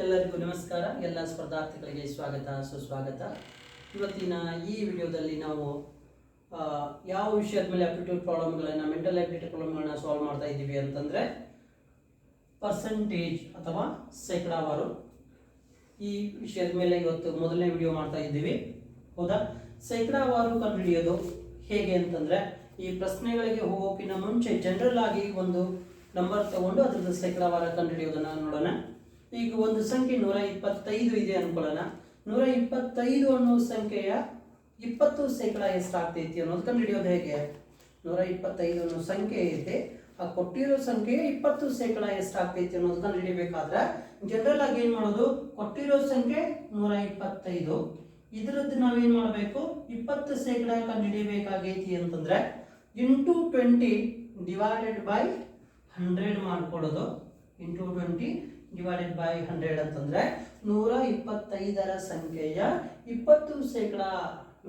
ಎಲ್ಲರಿಗೂ ನಮಸ್ಕಾರ. ಎಲ್ಲ ಸ್ಪರ್ಧಾರ್ಥಿಗಳಿಗೆ ಸ್ವಾಗತ ಸುಸ್ವಾಗತ. ಇವತ್ತಿನ ಈ ವಿಡಿಯೋದಲ್ಲಿ ನಾವು ಯಾವ ವಿಷಯದ ಮೇಲೆ ಅಪ್ಟಿಟ್ಯೂಡ್ ಪ್ರಾಬ್ಲಮ್ಗಳನ್ನು, ಮೆಂಟಲ್ ಆಬಿಲಿಟಿ ಪ್ರಾಬ್ಲಮ್ಗಳನ್ನ ಸಾಲ್ವ್ ಮಾಡ್ತಾ ಇದ್ದೀವಿ ಅಂತಂದರೆ ಪರ್ಸೆಂಟೇಜ್ ಅಥವಾ ಶೇಕಡಾವಾರು ಈ ವಿಷಯದ ಮೇಲೆ ಇವತ್ತು ಮೊದಲನೇ ವಿಡಿಯೋ ಮಾಡ್ತಾ ಇದ್ದೀವಿ. ಹೌದಾ? ಶೇಕಡಾವಾರು ಕಂಡುಹಿಡಿಯೋದು ಹೇಗೆ ಅಂತಂದರೆ, ಈ ಪ್ರಶ್ನೆಗಳಿಗೆ ಹೋಗೋಕ್ಕಿಂತ ಮುಂಚೆ ಜನರಲ್ ಆಗಿ ಒಂದು ನಂಬರ್ ತಗೊಂಡು ಅದರದ್ದು ಶೇಕಡಾವಾರ ಕಂಡುಹಿಡಿಯೋದನ್ನು ನೋಡೋಣ. ಈಗ ಒಂದು ಸಂಖ್ಯೆ 125 ಇದೆ ಅನ್ಕೊಳ್ಳೋಣ. 125 ಅನ್ನೋ ಸಂಖ್ಯೆಯ 20% ಎಷ್ಟಾಗ್ತೈತಿ ಅನ್ನೋದು ಕಂಡುಹಿಡಿಯೋದು ಹೇಗೆ? 125 ಅನ್ನೋ ಸಂಖ್ಯೆ ಇದೆ, ಆ ಕೊಟ್ಟಿರೋ ಸಂಖ್ಯೆಯ 20% ಎಷ್ಟಾಗ್ತೈತಿ ಅನ್ನೋದು ಕಂಡುಹಿಡಿಬೇಕಾದ್ರೆ ಜನರಲ್ ಆಗಿ ಏನು ಮಾಡೋದು, ಕೊಟ್ಟಿರೋ ಸಂಖ್ಯೆ 125, ಇದರದ್ದು ನಾವೇನು ಮಾಡಬೇಕು, 20% ಕಂಡುಹಿಡಿಯಬೇಕಾಗೈತಿ ಅಂತಂದ್ರೆ ಇಂಟು 20 ಡಿವೈಡೆಡ್ ಬೈ 100 ಮಾಡ್ಕೊಳ್ಳೋದು. ಇಂಟು 20 ಡಿವೈಡೆಡ್ ಬೈ 100 ಅಂತಂದ್ರೆ 125ರ ಸಂಖ್ಯೆಯ 20%,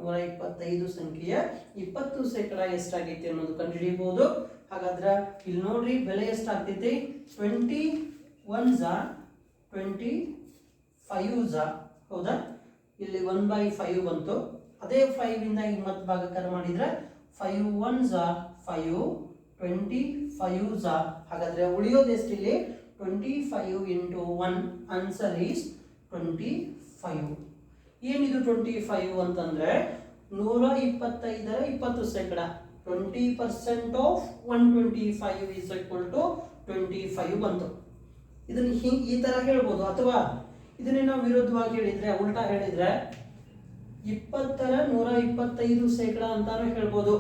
125 ಸಂಖ್ಯೆಯ 20% ಎಷ್ಟಾಗೈತಿ ಅನ್ನೋದು ಕಂಡುಹಿಡಿಯಬಹುದು. ಹಾಗಾದ್ರೆ ಇಲ್ಲಿ ನೋಡ್ರಿ, ಬೆಲೆ ಎಷ್ಟಾಗ್ತೈತಿ? 20 1s 25s. ಹೌದಾ? ಇಲ್ಲಿ 1/5 ಬಂತು. ಅದೇ 5 ಇಂದ ಈಗ ಮತ್ತೆ ಭಾಗಾಕಾರ ಮಾಡಿದ್ರೆ 5 1s 5, 25s. ಹಾಗಾದ್ರೆ ಉಳಿಯೋದು ಎಷ್ಟಿಲ್ಲಿ? 25 into 1. Answer is 25. ಏನಿದು 25 ಅಂತಂದ್ರೆ 125ರ 20%. 20% ಆಫ್ 125 is equal to 25 ಬಂತು. ಇದನ್ನ ಈ ತರ ಹೇಳ್ಬೋದು, ಅಥವಾ ಇದನ್ನೇ ನಾವು ವಿರುದ್ಧವಾಗಿ ಹೇಳಿದ್ರೆ, ಉಲ್ಟಾ ಹೇಳಿದ್ರೆ 20ರ 125% ಅಂತಾನು ಹೇಳ್ಬೋದು.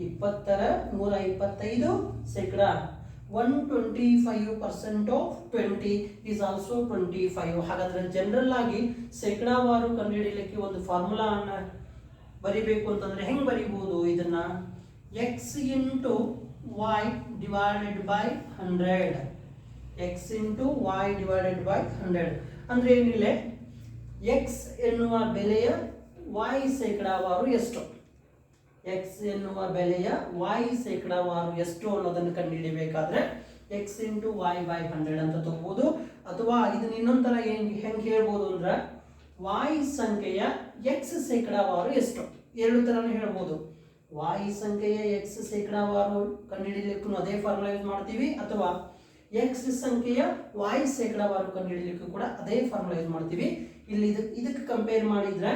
20ರ 125%. 125% of 20 is also 25. ಹಾಗಾದ್ರೆ ಜನರಲ್ ಆಗಿ ಶೇಕಡಾವಾರು ಕಂಡುಹಿಡಿಯಲಿಕ್ಕೆ ಒಂದು ಫಾರ್ಮುಲಾ ಅನ್ನ ಬರಿಬೇಕು ಅಂತಂದ್ರೆ ಹೆಂಗ್ ಬರಿಬಹುದು ಇದನ್ನ? x into y divided by 100. x into y divided by 100 ಅಂದ್ರೆ ಏನಿಲ್ಲ, x ಎನ್ನುವ ಬೆಲೆಯ y ಶೇಕಡಾವಾರು ಎಷ್ಟು, x ಎನ್ನುವ ಬೆಲೆಯ y ಶೇಕಡಾವಾರು ಎಷ್ಟು ಅನ್ನೋದನ್ನು ಕಂಡುಹಿಡಿಯಬೇಕಾದ್ರೆ x into y by 100 ಅಂತ ತಗೋಬಹುದು. ಅಥವಾ ಇದನ್ನ ಇನ್ನೊಂದರ ಹೆಂಗೆ ಹೇಳ್ಬೋದು ಅಂದ್ರೆ y ಸಂಖ್ಯೆಯ x ಶೇಕಡಾವಾರು ಎಷ್ಟು, ಎರಡು ತರನೂ ಹೇಳ್ಬೋದು. y ಸಂಖ್ಯೆಯ x ಶೇಕಡಾವಾರು ಕಂಡುಹಿಡಿಯಲಿಕ್ಕೂ ಅದೇ ಫಾರ್ಮುಲಾ ಯೂಸ್ ಮಾಡ್ತೀವಿ, ಅಥವಾ x ಸಂಖ್ಯೆಯ y ಶೇಕಡಾವಾರು ಕಂಡುಹಿಡಿಯಲಿಕ್ಕೂ ಕೂಡ ಅದೇ ಫಾರ್ಮುಲಾ ಯೂಸ್ ಮಾಡ್ತೀವಿ. ಇಲ್ಲಿ ಇದಕ್ಕೆ ಕಂಪೇರ್ ಮಾಡಿದ್ರೆ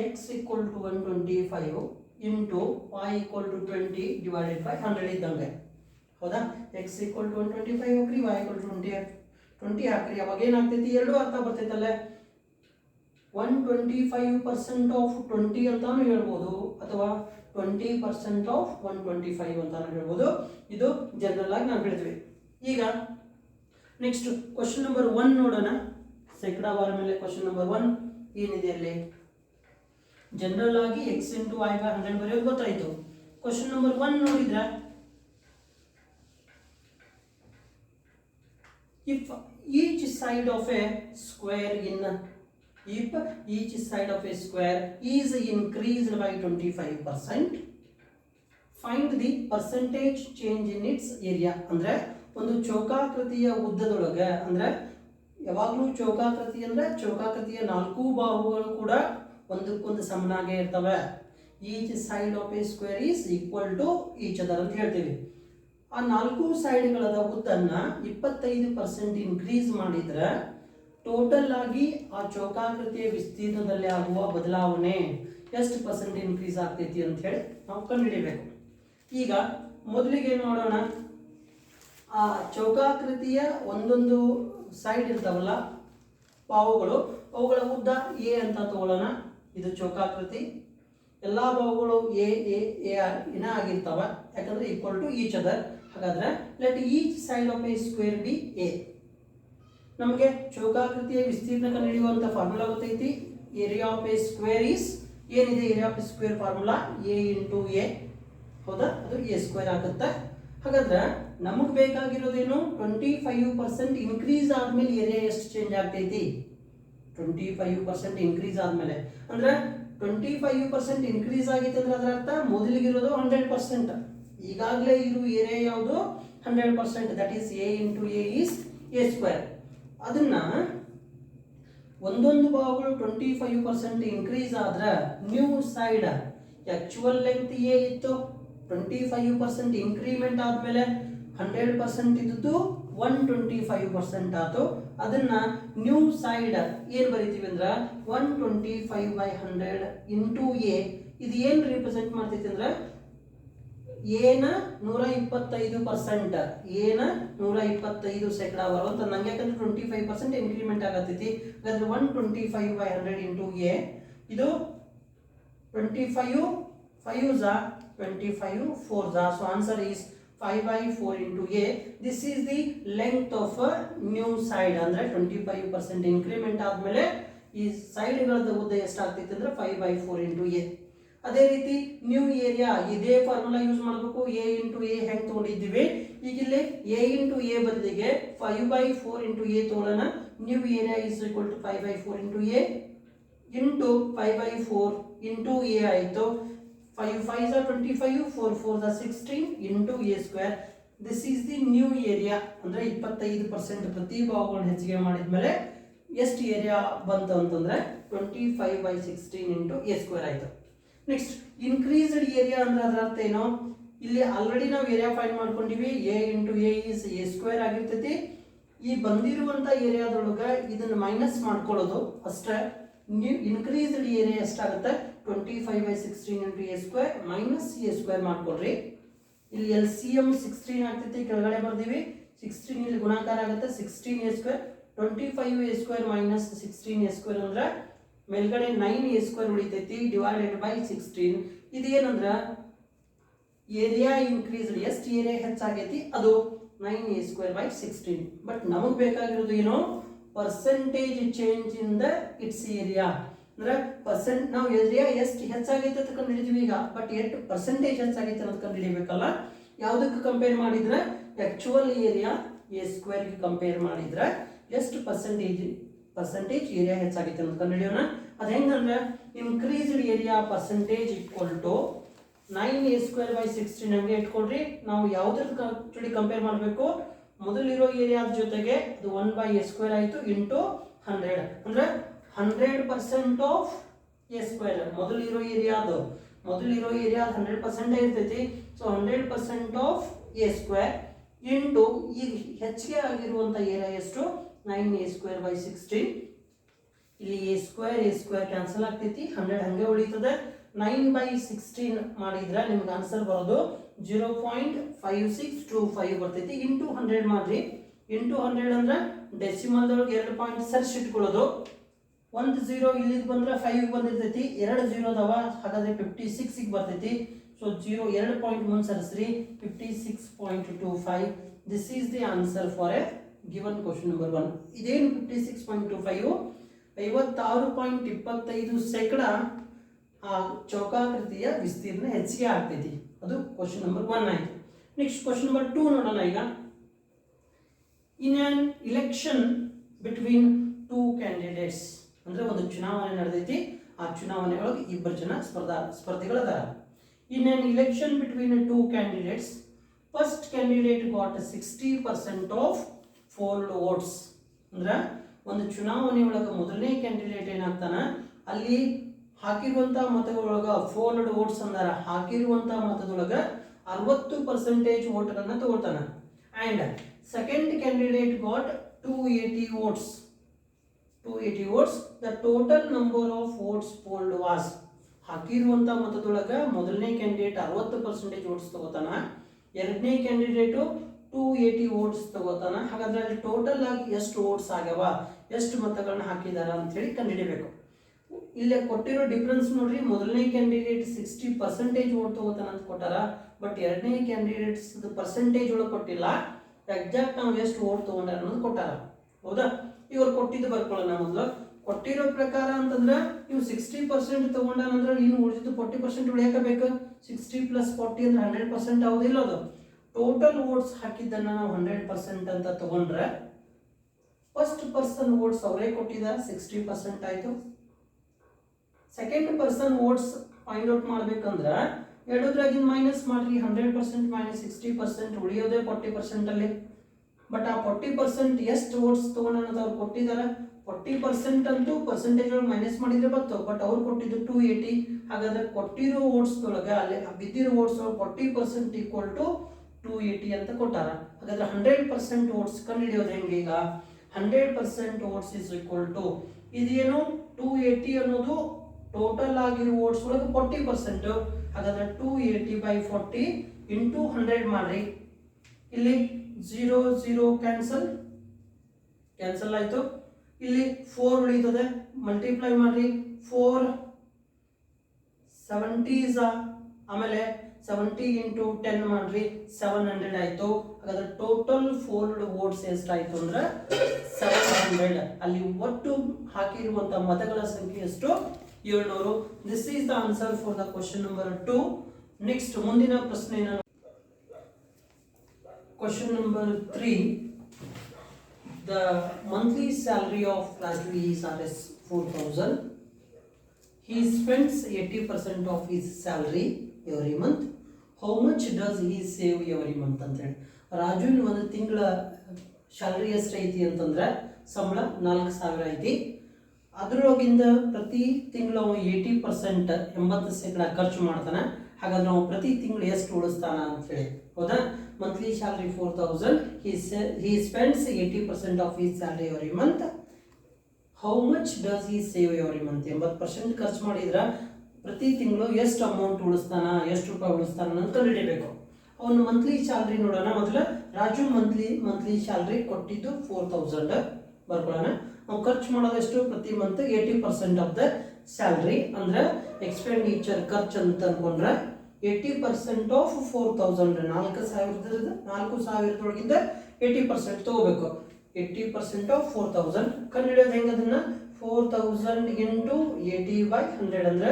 x equal to 125 into y equal to 20 divided by 100 ಇದ್ದಂಗೆ. ಹೌದಾ? x equal to 125 ಹಾಕ್ರಿ, y equal to 20 ಹಾಕ್ರಿ. ಅವಾಗ ಏನಾಗ್ತೈತಿ? ಎರಡು ಅರ್ಥ ಬರ್ತೈತಲ್ಲ. 125% ಆಫ್ 20 ಅಂತಾನು ಹೇಳ್ಬೋದು, ಅಥವಾ 20% ಆಫ್ 125 ಅಂತಾನು ಹೇಳ್ಬೋದು. ಇದು ಜನರಲ್ ಆಗಿ ನಾವು ಹೇಳ್ತೀವಿ. ಈಗ ನೆಕ್ಸ್ಟ್ ಕ್ವಶನ್ ನಂಬರ್ 1 ನೋಡೋಣ. ಶೇಕಡಾವಾರ ಮೇಲೆ ಕ್ವಶನ್ ನಂಬರ್ 1 ಏನಿದೆ ಅಲ್ಲಿ? ಜನರಲ್ ಆಗಿ x into y by 100 ಬರೆಯೋದು ಗೊತ್ತಾಯ್ತು. ಕ್ವಶನ್ ನಂಬರ್ 1 ನೋಡಿದ್ರೆ, if each side of a square is increased by 25%, find the percentage change in its area. ಅಂದ್ರೆ ಒಂದು ಚೌಕಾಕೃತಿಯ ಉದ್ದದೊಳಗೆ, ಅಂದ್ರೆ ಯಾವಾಗಲೂ ಚೌಕಾಕೃತಿ ಅಂದ್ರೆ ಚೌಕಾಕೃತಿಯ 4 ಬಾಹುಗಳು ಕೂಡ ಒಂದಕ್ಕೊಂದು ಸಮನಾಗೇ ಇರ್ತವೆ. Each side of a square is equal to each other ಅಂತ ಹೇಳ್ತೀವಿ. ಆ 4 ಸೈಡ್ಗಳ ಉದ್ದನ್ನ 25% ಇನ್ಕ್ರೀಸ್ ಮಾಡಿದ್ರೆ ಟೋಟಲ್ ಆಗಿ ಆ ಚೌಕಾಕೃತಿಯ ವಿಸ್ತೀರ್ಣದಲ್ಲಿ ಆಗುವ ಬದಲಾವಣೆ ಎಷ್ಟು ಪರ್ಸೆಂಟ್ ಇನ್ಕ್ರೀಸ್ ಆಗ್ತೈತಿ ಅಂತ ಹೇಳಿ ನಾವು ಕಂಡುಹಿಡಿಯಬೇಕು. ಈಗ ಮೊದಲಿಗೆ ನೋಡೋಣ, ಆ ಚೌಕಾಕೃತಿಯ ಒಂದೊಂದು ಸೈಡ್ ಇರ್ತಾವಲ್ಲ ಬಾಹುಗಳು, ಅವುಗಳ ಉದ್ದ ಎ ಅಂತ ತಗೊಳ್ಳೋಣ. ಇದು ಚೌಕಾಕೃತಿ, ಎಲ್ಲ ಬಾಹುಗಳು ಎ ಎ ಎ ಇನ ಆಗಿರ್ತಾವ, ಯಾಕಂದ್ರೆ ಈಕ್ವಲ್ ಟು ಈಚ್ ಅದರ್. ಹಾಗಾದ್ರೆ let each side of a square be a. ನಮಗೆ ಚೌಕಾಕೃತಿಯ ವಿಸ್ತೀರ್ಣ ಕಂಡುಹಿಡಿಯುವಂತ ಫಾರ್ಮುಲಾ ಗೊತ್ತೈತಿ. Area of a square is, ಏನಿದೆ area of a square formula? A into a. ಹೌದಾ? ಅದು ಎ ಸ್ಕ್ವೇರ್ ಆಗುತ್ತೆ. ಹಾಗಾದ್ರೆ ನಮಗೆ ಬೇಕಾಗಿರೋದೇನು? 25% ಇನ್ಕ್ರೀಸ್ ಆದ್ಮೇಲೆ ಏರಿಯಾ ಎಷ್ಟು ಚೇಂಜ್ ಆಗ್ತೈತಿ? 25% ಇನ್ಕ್ರೀಸ್ ಆದ್ಮೇಲೆ ಅಂದ್ರೆ 25% ಇನ್ಕ್ರೀಸ್ ಆಗೈತೆ ಅಂದ್ರೆ ಅದರ ಅರ್ಥ ಮೊದಲಿಗಿರೋದು 100%. ಈಗಾಗಲೇ ಇರೋ ಏರಿಯಾ ಯಾವುದು? 100%. That is A into A is A square. ಅದನ್ನ ಒಂದೊಂದು ಭಾಗಗಳು 25% ಇನ್ಕ್ರೀಸ್ ಆದ್ರೆ new side actual length A ಇತ್ತು, 25% ಇನ್ಕ್ರಿಮೆಂಟ್ ಆದ್ಮೇಲೆ 100% ಇದ್ದು 125% ಆಯ್ತು. ಅದನ್ನ ನ್ಯೂ ಸೈಡ್ ಏನ್ ಬರೀತೀವಿ ಅಂದ್ರೆ 125/100 ಇಂಟು ಎ. ಇದು ಏನ್ ರಿಪ್ರೆಸೆಂಟ್ ಮಾಡ್ತೈತಿ ಅಂದ್ರೆ ಏನ 125%, ಏನ 125% ಬರುವಂತ ನಂಗೆ ಯಾಕಂದ್ರೆ 25% ಇನ್ಕ್ರಿಮೆಂಟ್ ಆಗತೈತಿ. ಹಾಗಾದ್ರೆ 125/100 ಇಂಟು ಎ, ಇದು 25 5s are 25 4s are, so answer is 5/4 into a. This is the length of a new side. ಅಂದ್ರೆ 25% ಇನ್ಕ್ರಿಮೆಂಟ್ ಆದ್ಮೇಲೆ ಈ ಸೈಡ್ಗಳದ ಉದ್ದ ಎಷ್ಟಾಗ್ತೈತೆ ಅಂದ್ರೆ 5/4 into a. ಅದೇ ರೀತಿ ನ್ಯೂ ಏರಿಯಾ ಇದೇ ಫಾರ್ಮುಲಾ ಯೂಸ್ ಮಾಡಬೇಕು. a into a ಹೆಂಗ್ ತಗೊಂಡಿದ್ದೀವಿ, ಈಗ ಇಲ್ಲಿ a into a ಬದಲಿಗೆ 5/4 into a ತಗೊಳ್ಳೋಣ. New area is equal to 5/4 into a into 5/4 into a ಆಯಿತು. 5 5s are 25, 4 4s are 16 into a square. This is the new area. ಅಂದ್ರೆ 25% ಪ್ರತಿ ಭಾಗಗಳನ್ನು ಹೆಚ್ಚಿಗೆ ಮಾಡಿದ್ಮೇಲೆ ಎಷ್ಟು ಏರಿಯಾ ಬಂತು ಅಂತಂದ್ರೆ 25/16 into a square ಆಯಿತು. ನೆಕ್ಸ್ಟ್ ಇನ್ಕ್ರೀಸ್ಡ್ ಏರಿಯಾ ಅಂದ್ರೆ ಅದರ ಅರ್ಥ ಏನು, ಇಲ್ಲಿ ಆಲ್ರೆಡಿ ನಾವು ಏರಿಯಾ ಫೈಂಡ್ ಮಾಡ್ಕೊಂಡಿವಿ. a into a is a square ಆಗಿರ್ತೈತಿ. ಈ ಬಂದಿರುವಂತ ಏರಿಯಾದೊಳಗೆ ಇದನ್ನ ಮೈನಸ್ ಮಾಡ್ಕೊಳ್ಳೋದು ಅಷ್ಟೇ. ಇನ್ಕ್ರೀಸ್ಡ್ ಏರಿಯಾ ಎಷ್ಟಾಗುತ್ತೆ 25/16 into a square minus a square ಮಾಡ್ಕೊಳ್ರಿ. ಇಲ್ಲಿ LCM 16 ಆಗ್ತೈತಿ, ಕೆಳಗಡೆ ಬರ್ದೀವಿ 16 ಇಲ್ಲಿ ಗುಣಾಕಾರ ಆಗುತ್ತೆ 16a square. 25a square minus 16a square ಅಂದ್ರೆ ಮೇಲ್ಗಡೆ 9a square ಉಳಿತೈತಿ ಡಿವೈಡೆಡ್ ಬೈ 16. ಇದೇನಂದ್ರ ಏರಿಯಾ ಇನ್ಕ್ರೀಸ್ಡ್, ಎಷ್ಟು ಏರಿಯಾ ಹೆಚ್ಚಾಗೈತಿ ಅದು 9a square by 16. ಬಟ್ ನಮಗೆ ಬೇಕಾಗಿರೋದು ಏನು, percentage change in the its area. ಅಂದ್ರೆ ಪರ್ಸೆಂಟ್ ನಾವು ಏರಿಯಾ ಎಷ್ಟು ಹೆಚ್ಚಾಗೈತೆ ಅಂತ ಕಂಡು ಹಿಡಿದೀವಿ ಈಗ, ಬಟ್ ಎಷ್ಟು ಪರ್ಸೆಂಟೇಜ್ ಹೆಚ್ಚಾಗೈತೆ ಅನ್ನೋದು ಕಂಡು ಹಿಡಿಬೇಕಲ್ಲ. ಯಾವುದಕ್ಕೆ ಕಂಪೇರ್ ಮಾಡಿದ್ರೆ ಆಕ್ಚುಯಲ್ ಏರಿಯಾ a square ಗೆ ಕಂಪೇರ್ ಮಾಡಿದ್ರೆ ಎಷ್ಟು ಪರ್ಸೆಂಟೇಜ್ ಏರಿಯಾ ಹೆಚ್ಚಾಗೈತೆ ಅಂತ ಕಂಡು ಹಿಡಿಯೋಣ. ಅದು ಹೆಂಗಂದ್ರೆ increased area percentage equal to 9a square by 16 ಹಂಗೆ ಇಟ್ಕೊಳ್ರಿ. ನಾವು ಯಾವುದ್ರ ಜೊತೆ ಕಂಪೇರ್ ಮಾಡಬೇಕು, ಮೊದಲಿರೋ ಏರಿಯಾದ ಜೊತೆಗೆ ಅದು 1/a square ಆಯಿತು ಇಂಟು 100. ಅಂದ್ರೆ 100% ಆಫ್ a square. ಮೊದಲಿರೋ ಏರಿಯಾದ 100% ಇರ್ತೈತಿ. So 100% of a square into ಈಗ ಹೆಚ್ಚಿಗೆ ಆಗಿರುವಂತ ಏರಿಯಾ ಎಷ್ಟು 9a square by 16. ಇಲ್ಲಿ a square ಕ್ಯಾನ್ಸಲ್ ಆಗ್ತೈತಿ, 100 ಹಂಗೆ ಉಳಿತದೆ. 9/16 ಮಾಡಿದ್ರೆ ನಿಮ್ಗೆ ಆನ್ಸರ್ ಬರೋದು 0.5625 ಬರ್ತೈತಿ. ಇಂಟು 100 ಮಾಡ್ರಿ. ಇಂಟು 100 ಅಂದ್ರೆ ಡೆಸಿಮಲ್ ದೊಳಗೆ 2 ಪಾಯಿಂಟ್ ಸರ್ಚ್ ಇಟ್ಕೊಳ್ಳೋದು. 1 0 ಇಲ್ಲಿಗೆ ಬಂದ್ರೆ 5 ಬಂದಿರ್ತೈತಿ, 2 0 ಅದಾವ, ಹಾಗಾದ್ರೆ 56 ಬರ್ತೈತಿ. ಸೊ 0 2 ಪಾಯಿಂಟ್ ಮುಂದೆ ಸರಿಸ್ರಿ 56.25. This is the answer for A given question number 1. ಇದೇನು 56.25 56.25 ಆ ಚೌಕಾಕೃತಿಯ ವಿಸ್ತೀರ್ಣ ಹೆಚ್ಚಿಗೆ ಆಗ್ತೈತಿ. ಅದು ಕ್ವಶನ್ ನಂಬರ್ 1 ಆಯ್ತು. ನೆಕ್ಸ್ಟ್ ಕ್ವಶನ್ ನಂಬರ್ 2 ನೋಡೋಣ ಈಗ. In an election between 2 candidates, ಅಂದ್ರೆ ಒಂದು ಚುನಾವಣೆ ನಡೆದೈತಿ, ಆ ಚುನಾವಣೆ ಒಳಗೆ ಇಬ್ಬರು ಜನ ಸ್ಪರ್ಧಿಗಳದಾರ. In an election between 2 candidates, first candidate got 60% of polled votes. ಅಂದ್ರೆ ಒಂದು ಚುನಾವಣೆ ಒಳಗೆ ಮೊದಲನೇ ಕ್ಯಾಂಡಿಡೇಟ್ ಏನಾಗ್ತಾನ, ಅಲ್ಲಿ ಹಾಕಿರುವಂತ ಮತಗಳೊಳಗ ಪೋಲ್ಡ್ ವೋಟ್ಸ್ ಅಂದಾರ, ಹಾಕಿರುವಂತ ಮತದೊಳಗ 60% ವೋಟ್ಗಳನ್ನ ತಗೊಳ್ತಾನ. And second candidate got 280 votes. The total number of votes polled was. ಹಾಕಿರುವಂತ ಮತದೊಳಗ ಮೊದಲನೇ ಕ್ಯಾಂಡಿಡೇಟ್ 60% ವೋಟ್ಸ್ ತಗೋತಾನ, ಎರಡನೇ ಕ್ಯಾಂಡಿಡೇಟ್ 280 ವೋಟ್ಸ್ ತಗೋತಾನ. ಹಾಗಾದ್ರೆ ಅಲ್ಲಿ ಟೋಟಲ್ ಆಗಿ ಎಷ್ಟು ವೋಟ್ಸ್ ಆಗ್ಯಾವ, ಎಷ್ಟು ಮತಗಳನ್ನ ಹಾಕಿದಾರ ಅಂತ ಹೇಳಿ ಕಂಡುಹಿಡಿಬೇಕು. ಇಲ್ಲೇ ಕೊಟ್ಟಿರೋ ಡಿಫರೆನ್ಸ್ ನೋಡ್ರಿ, ಮೊದಲನೇ ಕ್ಯಾಂಡಿಡೇಟ್ 60% ವೋಟ್ ತಗೋತಾನ ಅಂತ ಕೊಟ್ಟಾರ, ಬಟ್ ಎರಡನೇ ಕ್ಯಾಂಡಿಡೇಟ್ಸ್ ಪರ್ಸೆಂಟೇಜ್ ಒಳಗೆ ಕೊಟ್ಟಿಲ್ಲ. ಎಕ್ಸಾಕ್ಟ್ ನಾವು ಎಷ್ಟು ವೋಟ್ ತಗೊಂಡಾರ ಅನ್ನೋದು ಕೊಟ್ಟಾರ. ಹೌದಾ, ಇವ್ರು ಕೊಟ್ಟಿದ್ದು ಬರ್ಕೊಳ್ಳೋಣ. ಮೊದಲು ಕೊಟ್ಟಿರೋ ಪ್ರಕಾರ ಅಂತಂದ್ರೆ ನೀವು 60% ತಗೊಂಡಾನಂದ್ರೆ ಇನ್ನು ಉಳಿದಿದ್ದು 40% ಉಳಿಯಕಬೇಕು. 60 + 40 ಅಂದ್ರೆ 100% ಆಗೋದಿಲ್ಲ. ಅದು ಟೋಟಲ್ ವೋಟ್ಸ್ ಹಾಕಿದ್ದನ್ನ ನಾವು 100% ಅಂತ ತಗೊಂಡ್ರೆ ಫಸ್ಟ್ ಪರ್ಸನ್ ವೋಟ್ಸ್ ಅವರೇ ಕೊಟ್ಟಿದ್ದಾರೆ 60% ಆಯ್ತು. Second person votes find out ಮಾಡ್ಬೇಕಂದ್ರೆ ಎರಡೂದ್ರಾಗಿಂದ ಮೈನಸ್ ಮಾಡ್ರಿ. 100% - 60% ಉಳಿಯೋದೇ 40% ಅಲ್ಲಿ. ಬಟ್ ಆ 40% ಎಷ್ಟು ವೋಟ್ಸ್ ತಗೊಂಡ ಅಂತ ಅವ್ರು ಕೊಟ್ಟಿದ್ದಾರೆ. 40% ಅಂತೂ ಪರ್ಸೆಂಟೇಜ್ ಒಳಗೆ ಮೈನಸ್ ಮಾಡಿದ್ರೆ ಬತ್ತು, ಬಟ್ ಅವ್ರು ಕೊಟ್ಟಿದ್ದು 280. ಹಾಗಾದ್ರೆ ಕೊಟ್ಟಿರೋ ವೋಟ್ಸ್ ಒಳಗೆ ಅಲ್ಲಿ ಬಿದ್ದಿರೋ ವೋಟ್ಸ್ ಒಳಗೆ 40% ಈಕ್ವಲ್ ಟು 280 ಅಂತ ಕೊಟ್ಟಾರ. ಹಾಗಾದ್ರೆ 100% ವೋಟ್ಸ್ ಕಂಡುಹಿಡಿಯೋದು ಹೆಂಗೆ? ಈಗ 100% ವೋಟ್ಸ್ ಇಸ್ ಈಕ್ವಲ್ ಟು ಇದೇನು 280 ಅನ್ನೋದು ಟೋಟಲ್ ಆಗಿರೋ ವೋಟ್ಸ್ ಒಳಗೆ 40%. ಹಾಗಾದ್ರೆ 280/40 ಇಂಟು 100 ಮಾಡ್ರಿ. ಇಲ್ಲಿ 0 0 ಕ್ಯಾನ್ಸಲ್ ಆಯ್ತು. ಇಲ್ಲಿ 4 ಉಳಿತದೆ, ಮಲ್ಟಿಪ್ಲೈ ಮಾಡ್ರಿ. 4 70s, ಆಮೇಲೆ 70 ಇಂಟು 10 ಮಾಡ್ರಿ, 700 ಆಯ್ತು. ಹಾಗಾದ್ರೆ ಟೋಟಲ್ ಫೋಲ್ಡ್ ವೋಟ್ಸ್ ಎಷ್ಟಾಯ್ತು ಅಂದ್ರೆ 700. ಅಲ್ಲಿ ಒಟ್ಟು ಹಾಕಿರುವಂತಹ ಮತಗಳ ಸಂಖ್ಯೆ ಎಷ್ಟು? 700. This is the answer for the question number 2. Next ಮುಂದಿನ ಪ್ರಶ್ನೆ question number 3. The monthly salary of Raju is Rs 4,000. He spends 80% of his salary every month. How much does he save every month ಅಂತ ಹೇಳಿ. ರಾಜುವಿನ ಒಂದು ತಿಂಗಳ salary ಎಷ್ಟು ಐತಿ ಅಂತಂದ್ರೆ ಸಂಬಳ 4,000 ಐತಿ. ಅದರೊಳಗಿಂದ ಪ್ರತಿ ತಿಂಗಳು ಅವನು 80% 80% ಖರ್ಚು ಮಾಡ್ತಾನೆ. ಹಾಗಾದ್ರೆ ನಾವು ಪ್ರತಿ ತಿಂಗಳು ಎಷ್ಟು ಉಳಿಸ್ತಾನ ಅಂತ ಹೇಳಿ, ಹೌದಾ? Monthly salary 4,000. He spends 80% of his salary every month. How much does he save every month? 80% ಖರ್ಚು ಮಾಡಿದ್ರೆ ಪ್ರತಿ ತಿಂಗಳು ಎಷ್ಟು ಅಮೌಂಟ್ ಉಳಿಸ್ತಾನ, ಎಷ್ಟು ರೂಪಾಯಿ ಉಳಿಸ್ತಾನ ಅಂತ ಕಂಡುಹಿಡಿಯಬೇಕು. ಅವನು ಮಂತ್ಲಿ ಸ್ಯಾಲರಿ ನೋಡೋಣ. ಮೊದಲು ರಾಜು ಮಂತ್ಲಿ ಸ್ಯಾಲರಿ ಕೊಟ್ಟಿದ್ದು 4,000 ಬರ್ಕೊಳ್ಳೋಣ. ನಾವು ಖರ್ಚು ಮಾಡೋದೆಷ್ಟು? ಪ್ರತಿ ಮಂತ್ 80% ಆಫ್ ದ ಸ್ಯಾಲರಿ ಅಂದ್ರೆ ಎಕ್ಸ್ಪೆಂಡಿಚರ್ ಖರ್ಚು ಅಂತ ಅನ್ಕೊಂಡ್ರೆ 80% ಆಫ್ 4,000 4,000 80% ತಗೋಬೇಕು. 80% ಆಫ್ 4,000 ಕಂಡುಹಿಡಿಯೋದು ಹೆಂಗೆ? ಅದನ್ನ 4,000 ಇಂಟು 80/100 ಅಂದ್ರೆ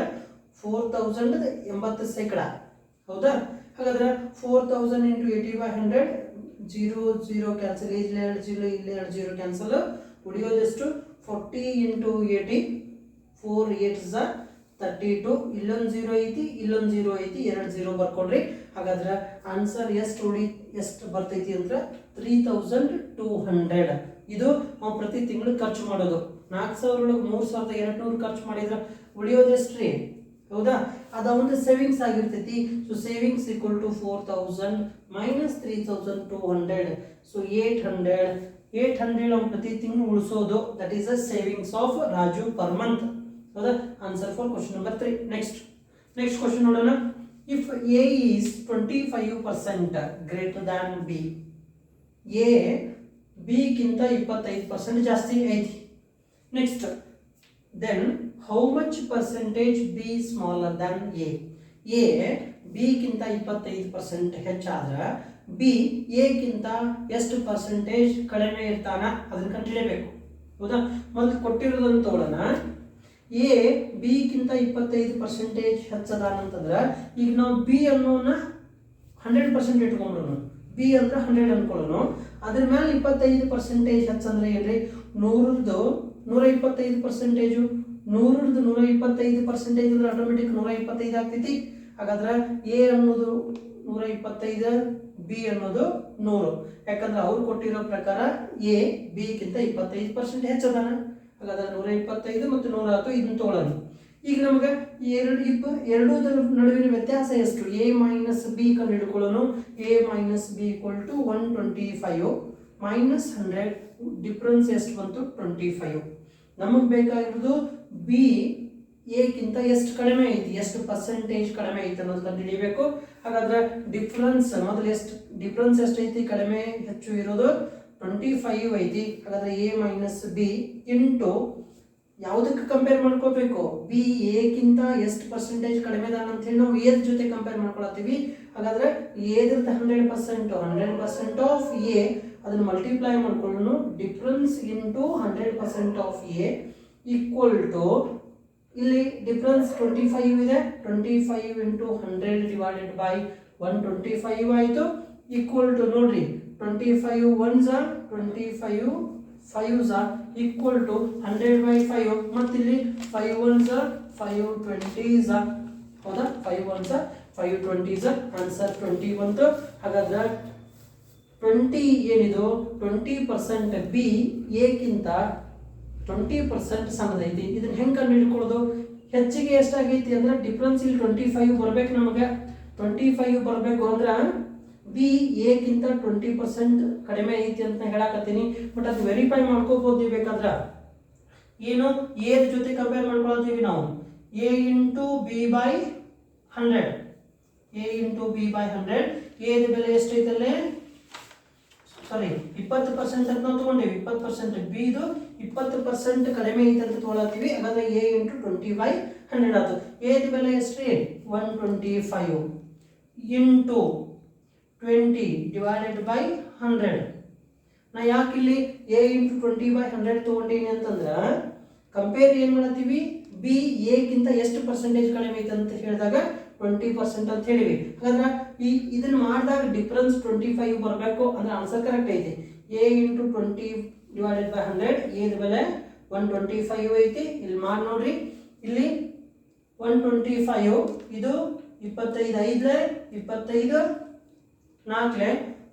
4,000 80%, ಹೌದಾ? ಹಾಗಾದ್ರೆ 4,000 ಇಂಟು 80/100 0 0 ಕ್ಯಾನ್ಸಲ್, ಇಲ್ಲಿ 0 ಇಲ್ಲಿ 0 ಕ್ಯಾನ್ಸಲ್. ಉಳಿಯೋದೆಷ್ಟು? 40 into 80 4 8s 32. ಇಲ್ಲೊಂದು 0 ಐತಿ, ಇಲ್ಲೊಂದು 0 ಐತಿ, 2 0 ಬರ್ಕೊಳ್ರಿ. ಹಾಗಾದ್ರೆ ಆನ್ಸರ್ ಎಷ್ಟು ಬರ್ತೈತಿ ಅಂದ್ರೆ 3,200. ಇದು ನಾವು ಪ್ರತಿ ತಿಂಗಳು ಖರ್ಚು ಮಾಡೋದು. 4,000 ಒಳಗೆ 3,200 ಖರ್ಚು ಮಾಡಿದ್ರೆ ಉಳಿಯೋದೆಷ್ಟ್ರಿ? ಹೌದಾ? ಅದು ಒಂದು ಸೇವಿಂಗ್ಸ್ ಆಗಿರ್ತೈತಿ. So savings equal to 4,000 minus 3,200. So 800 ನಾವು ಪ್ರತಿ ತಿಂಗಳು ಉಳಿಸೋದು. That is a savings of Raju per month. ಹೌದಾ? Answer for question number 3. Next question ನೋಡೋಣ. If A is 25% greater than B, A B ಗಿಂತ 25% ಜಾಸ್ತಿ ಐತಿ. Next then how much percentage B smaller than A. A B ಗಿಂತ 25% ಹೆಚ್ಚಾದ್ರೆ B A ಗಿಂತ ಎಷ್ಟು percentage ಕಡಿಮೆ ಇರ್ತಾನ ಅದನ್ನ ಕಂಡುಹಿಡಿಯಬೇಕು. ಹೌದಾ? ಮೊದಲು ಕೊಟ್ಟಿರೋದನ್ನು ತಗೊಳ್ಳೋಣ. ಎ ಬಿ ಗಿಂತ 25% ಹೆಚ್ಚದಾನಂತಂದ್ರೆ ಈಗ ನಾವು ಬಿ ಅನ್ನೋನ 100% ಇಟ್ಕೊಂಡ್ರು. ಬಿ ಅಂದ್ರೆ 100 ಅನ್ಕೊಳ್ಳೋಣ. ಅದ್ರ ಮೇಲೆ 25% ಹೆಚ್ಚಂದ್ರೆ ಏನ್ರಿ? 100ದು 125%. 100ದು 125% ಅಂದ್ರೆ ಆಟೋಮೆಟಿಕ್ 125 ಆಗ್ತೈತಿ. ಹಾಗಾದ್ರೆ ಎ ಅನ್ನೋದು 125, ಬಿ ಅನ್ನೋದು 100. ಯಾಕಂದ್ರೆ ಅವ್ರು ಕೊಟ್ಟಿರೋ ಪ್ರಕಾರ ಎ ಬಿ ಗಿಂತ 25% ಹೆಚ್ಚದಾನ. ಹಾಗಾದ್ರೆ 125 ಮತ್ತು 110 ಇದನ್ನ ತಗೊಳ್ಳೋಣ. ಈಗ ನಮಗೆ ಎರಡು ನಡುವಿನ ವ್ಯತ್ಯಾಸ ಎಷ್ಟು? ಎ ಮೈನಸ್ ಬಿ ಕಂಡು ಹಿಡ್ಕೊಳ್ಳೋಣ. A minus B equal to 125 minus 100. Difference ಎಷ್ಟು ಬಂತು? 25. ನಮಗೆ ಬೇಕಾಗಿರೋದು ಬಿ ಎ ಗಿಂತ ಎಷ್ಟು ಕಡಿಮೆ ಐತಿ, ಎಷ್ಟು ಪರ್ಸೆಂಟೇಜ್ ಕಡಿಮೆ ಐತಿ ಅನ್ನೋದು ಕಂಡು ಹಿಡಿಯಬೇಕು. ಹಾಗಾದ್ರೆ ಡಿಫ್ರೆನ್ಸ್ ಮೊದಲು ಡಿಫ್ರೆನ್ಸ್ ಎಷ್ಟೈತಿ? ಕಡಿಮೆ ಹೆಚ್ಚು ಇರೋದು 25 ಐತಿ. ಹಾಗಾದ್ರೆ ಎ ಮೈನಸ್ ಬಿ ಇಂಟು ಯಾವುದಕ್ಕೆ ಕಂಪೇರ್ ಮಾಡ್ಕೋಬೇಕು? ಬಿ ಎ ಗಿಂತ ಎಷ್ಟು ಪರ್ಸೆಂಟೇಜ್ ಕಡಿಮೆ ಅದಾನ ಅಂತ ಹೇಳಿ ನಾವು ಎ ಜೊತೆ ಕಂಪೇರ್ ಮಾಡ್ಕೊಳತ್ತೀವಿ. ಹಾಗಾದ್ರೆ ಎದ್ರದ್ದು 100% ಆಫ್ ಎ ಅದನ್ನು ಮಲ್ಟಿಪ್ಲೈ ಮಾಡ್ಕೊಳ್ಳೋಣ. Difference into 100% of a equal to ಇಲ್ಲಿ ಡಿಫ್ರೆನ್ಸ್ 25 ಇದೆ. 25 ಇಂಟು 100 ಡಿವೈಡೆಡ್ ಬೈ 125 ಆಯಿತು. ಈಕ್ವಲ್ ಟು ನೋಡ್ರಿ 25 1s 25 5s ಈಕ್ವಲ್ ಟು 100/5. ಮತ್ತು ಇಲ್ಲಿ 5 1s 5 20s. ಹೌದಾ? 5 1s 5 20s. ಆನ್ಸರ್ 20 ಬಂತು. ಹಾಗಾದ್ರೆ 20 ಏನಿದು 20% ಬಿ ಎಕ್ಕಿಂತ 20% ಸಣ್ಣದೈತಿ. ಇದನ್ನ ಹೆಂಗೆ ಕಂಡು ಹಿಡ್ಕೊಳ್ಳೋದು? ಹೆಚ್ಚಿಗೆ ಎಷ್ಟಾಗೈತಿ ಅಂದ್ರೆ ಡಿಫ್ರೆನ್ಸ್ ಇಲ್ಲಿ 25 ಬರ್ಬೇಕು ನಮಗೆ. 25 ಬರಬೇಕು ಅಂದ್ರೆ ಬಿ ಎಕ್ಕಿಂತ 20% ಕಡಿಮೆ ಐತಿ ಅಂತ ಹೇಳಕತ್ತೀನಿ. ಬಟ್ ಅದು ವೆರಿಫೈ ಮಾಡ್ಕೋಬಹುದು ನೀವು ಬೇಕಾದ್ರೆ. ಏನು ಎ ಜೊತೆ ಕಂಪೇರ್ ಮಾಡ್ಕೊಳ್ತೀವಿ ನಾವು. A into B by 100. A into B by 100. A ಬೆಲೆ ಎಷ್ಟೈತಲ್ಲೇ? ಸಾರಿ 20% ಅಂತ ನಾವು ತಗೊಂಡೇವಿ. 20% ಬಿ ಇದು 20% ಕಡಿಮೆ ಐತೆ ಅಂತ ತಗೊಳತ್ತೀವಿ. ಹಾಗಾದ್ರೆ ಎ ಇಂಟು 20 ಬೈ 100 ಆಯ್ತು. ಎ ಬೆಲೆ ಎಷ್ಟ್ರಿ? 125 ಇಂಟು 20 ಡಿವೈಡೆಡ್ ಬೈ 100. ನಾ ಯಾಕೆ ಇಲ್ಲಿ ಎ ಇಂಟು 20 ಬೈ 100 ತಗೊಂಡೀನಿ ಅಂತಂದ್ರೆ ಕಂಪೇರ್ ಏನು ಮಾಡತ್ತೀವಿ? ಬಿ ಎಕ್ಕಿಂತ ಎಷ್ಟು ಪರ್ಸೆಂಟೇಜ್ ಕಡಿಮೆ ಐತೆ ಅಂತ ಹೇಳಿದಾಗ 20% ಅಂತ ಹೇಳಿವಿ. ಹಾಗಾದ್ರೆ ಇದನ್ನ ಮಾಡಿದಾಗ ಡಿಫ್ರೆನ್ಸ್ 25 ಬರಬೇಕು ಅಂದ್ರೆ ಆನ್ಸರ್ ಕರೆಕ್ಟ್ ಐತಿ. A into 20 divided by 100. ಎದ ಬೆಲೆ 125 ಐತಿ. ಇಲ್ಲಿ ಮಾಡಿ ನೋಡ್ರಿ. ಇಲ್ಲಿ 125 ಇದು 25 ಐದ್ಲೆ 25 4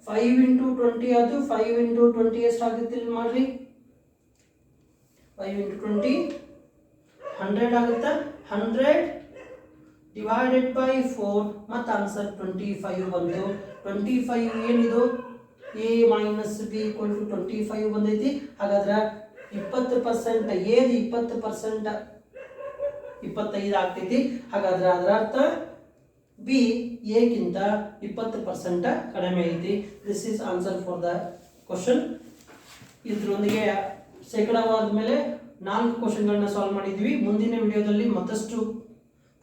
5 ಇಂಟು 20 ಆಯ್ತು. 5 ಇಂಟು 20 ಎಷ್ಟಾಗುತ್ತೆ ಇಲ್ಲಿ ಮಾಡ್ರಿ. 5 ಇಂಟು 20 100 ಆಗುತ್ತೆ. 100 ಡಿವೈಡೆಡ್ ಬೈ 4 ಮತ್ತು ಆನ್ಸರ್ 25 ಬಂತು. 25 ಏನಿದು? A minus B equal to 25 ಬಂದೈತಿ. ಹಾಗಾದ್ರೆ 20% ಏದು 20% 25 ಆಗ್ತೈತಿ. ಹಾಗಾದ್ರೆ ಅದರ ಅರ್ಥ ಬಿ ಎಕ್ಕಿಂತ 20% ಕಡಿಮೆ ಐತಿ. This is answer for the question. ಇದರೊಂದಿಗೆ ಶೇಕಡಾವಾದ ಮೇಲೆ 4 ಕ್ವಶನ್ಗಳನ್ನ ಸಾಲ್ವ್ ಮಾಡಿದ್ವಿ. ಮುಂದಿನ ವಿಡಿಯೋದಲ್ಲಿ ಮತ್ತಷ್ಟು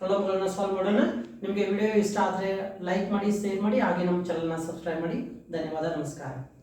ಪ್ರಾಬ್ಲಮ್ಗಳನ್ನ ಸಾಲ್ವ್ ಮಾಡೋಣ. ನಿಮಗೆ ವಿಡಿಯೋ ಇಷ್ಟ ಆದರೆ ಲೈಕ್ ಮಾಡಿ, ಶೇರ್ ಮಾಡಿ, ಹಾಗೆ ನಮ್ಮ ಚಾನಲ್ನ ಸಬ್ಸ್ಕ್ರೈಬ್ ಮಾಡಿ. ಧನ್ಯವಾದ, ನಮಸ್ಕಾರ.